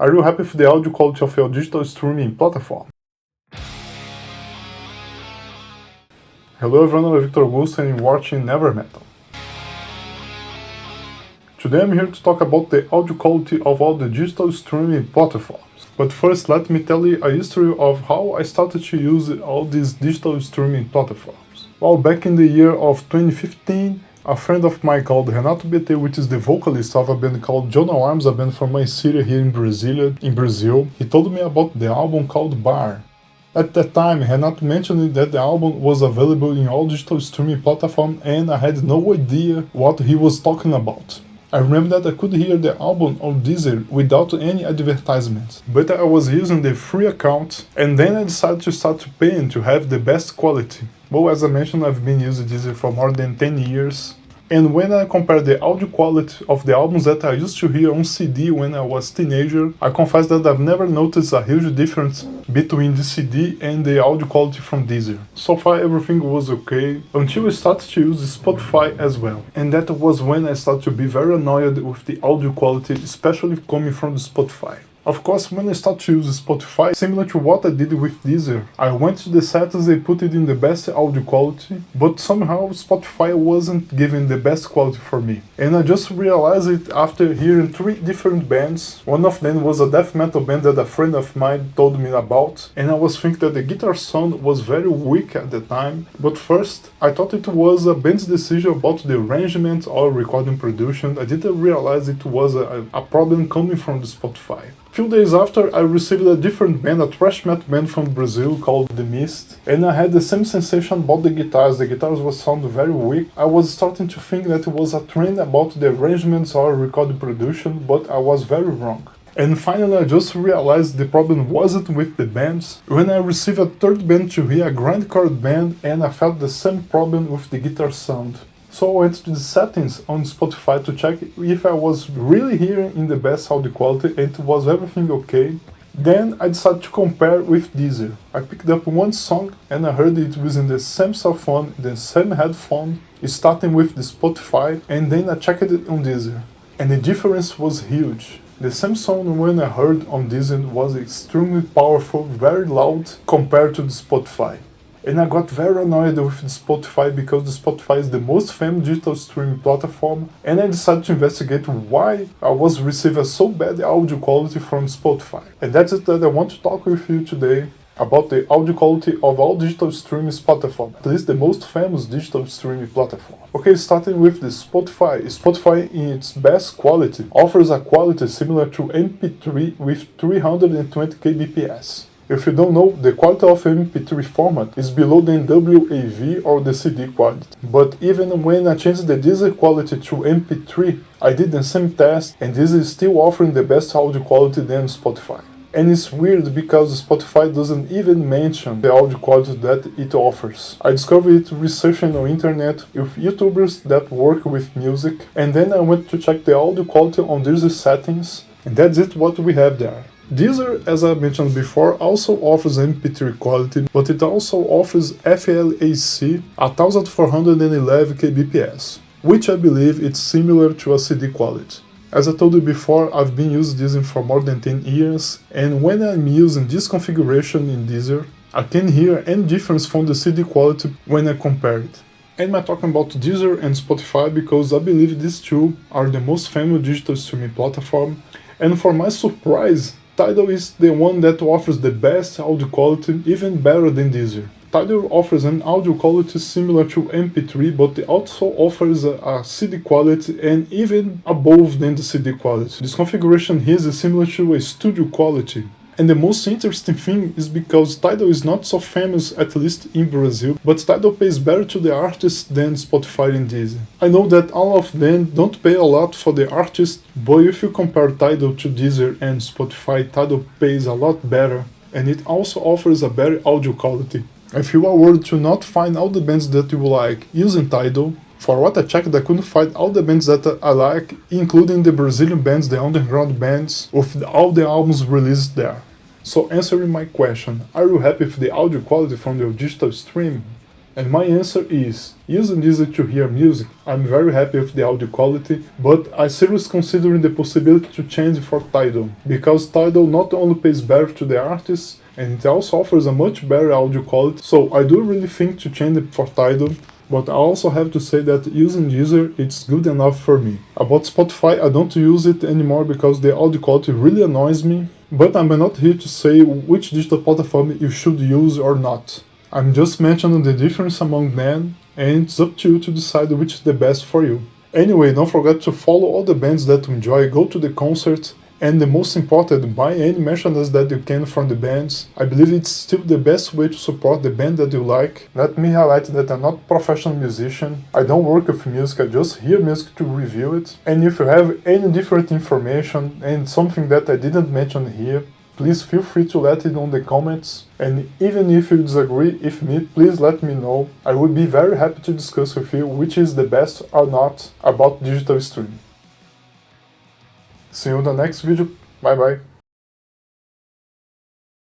Are you happy with the audio quality of your digital streaming platform? Hello everyone, I'm Victor Augusto and you're watching Never Metal. Today I'm here to talk about the audio quality of all the digital streaming platforms. But first let me tell you a history of how I started to use all these digital streaming platforms. Well, back in the year of 2015, a friend of mine called Renato BT, which is the vocalist of a band called John Arms, a band from my city here in Brazil, he told me about the album called Bar. At that time, Renato mentioned that the album was available in all digital streaming platforms and I had no idea what he was talking about. I remember that I could hear the album on Deezer without any advertisements, but I was using the free account and then I decided to start paying to have the best quality. Well, as I mentioned, I've been using Deezer for more than 10 years. And when I compare the audio quality of the albums that I used to hear on CD when I was a teenager, I confess that I've never noticed a huge difference between the CD and the audio quality from Deezer. So far everything was okay, until I started to use Spotify as well. And that was when I started to be very annoyed with the audio quality, especially coming from the Spotify. Of course, when I started to use Spotify, similar to what I did with Deezer, I went to the settings and put it in the best audio quality, but somehow Spotify wasn't giving the best quality for me. And I just realized it after hearing 3 different bands. One of them was a death metal band that a friend of mine told me about, and I was thinking that the guitar sound was very weak at the time. But first, I thought it was a band's decision about the arrangement or recording production. I didn't realize it was a problem coming from the Spotify. Few days after, I received a different band, a thrash metal band from Brazil called The Mist, and I had the same sensation about the guitars. The guitars were sounding very weak. I was starting to think that it was a trend about the arrangements or recording production, but I was very wrong. And finally I just realized the problem wasn't with the bands when I received a third band to hear, a grindcore band, and I felt the same problem with the guitar sound. So I went to the settings on Spotify to check if I was really hearing in the best audio quality and it was everything okay. Then I decided to compare with Deezer. I picked up one song and I heard it using the same cell phone, the same headphone, starting with the Spotify, and then I checked it on Deezer. And the difference was huge. The same song when I heard on Deezer was extremely powerful, very loud compared to the Spotify. And I got very annoyed with the Spotify because the Spotify is the most famous digital streaming platform, and I decided to investigate why I was receiving so bad audio quality from Spotify. And that's it that I want to talk with you today about the audio quality of all digital streaming platforms, at least the most famous digital streaming platform. Okay, starting with the Spotify. Spotify in its best quality offers a quality similar to MP3 with 320 kbps. If you don't know, the quality of MP3 format is below the WAV or the CD quality. But even when I changed the Deezer quality to MP3, I did the same test and this is still offering the best audio quality than Spotify. And it's weird because Spotify doesn't even mention the audio quality that it offers. I discovered it researching on internet with YouTubers that work with music, and then I went to check the audio quality on Deezer settings, and that's it what we have there. Deezer, as I mentioned before, also offers MP3 quality, but it also offers FLAC 1411 kbps, which I believe it's similar to a CD quality. As I told you before, I've been using Deezer for more than 10 years, and when I'm using this configuration in Deezer, I can hear any difference from the CD quality when I compare it. And I'm talking about Deezer and Spotify because I believe these two are the most famous digital streaming platform, and for my surprise, Tidal is the one that offers the best audio quality, even better than Deezer. Tidal offers an audio quality similar to MP3, but it also offers a CD quality and even above than the CD quality. This configuration here is similar to a studio quality. And the most interesting thing is because Tidal is not so famous, at least in Brazil, but Tidal pays better to the artists than Spotify and Deezer. I know that all of them don't pay a lot for the artist, but if you compare Tidal to Deezer and Spotify, Tidal pays a lot better, and it also offers a better audio quality. If you are worried to not find all the bands that you like using Tidal, for what I checked, I couldn't find all the bands that I like, including the Brazilian bands, the underground bands, with all the albums released there. So answering my question, are you happy with the audio quality from your digital stream? And my answer is, using Deezer to hear music, I'm very happy with the audio quality, but I seriously considering the possibility to change for Tidal, because Tidal not only pays better to the artists, and it also offers a much better audio quality, so I do really think to change it for Tidal. But I also have to say that using Deezer, it's good enough for me. About Spotify, I don't use it anymore because the audio quality really annoys me, but I'm not here to say which digital platform you should use or not. I'm just mentioning the difference among them, and it's up to you to decide which is the best for you. Anyway, don't forget to follow all the bands that you enjoy, go to the concerts, and the most important, buy any merchandise that you can from the bands. I believe it's still the best way to support the band that you like. Let me highlight that I'm not a professional musician. I don't work with music, I just hear music to review it. And if you have any different information and something that I didn't mention here, please feel free to let it on the comments. And even if you disagree with me, please let me know. I would be very happy to discuss with you which is the best or not about digital streaming. See you in the next video. Bye bye.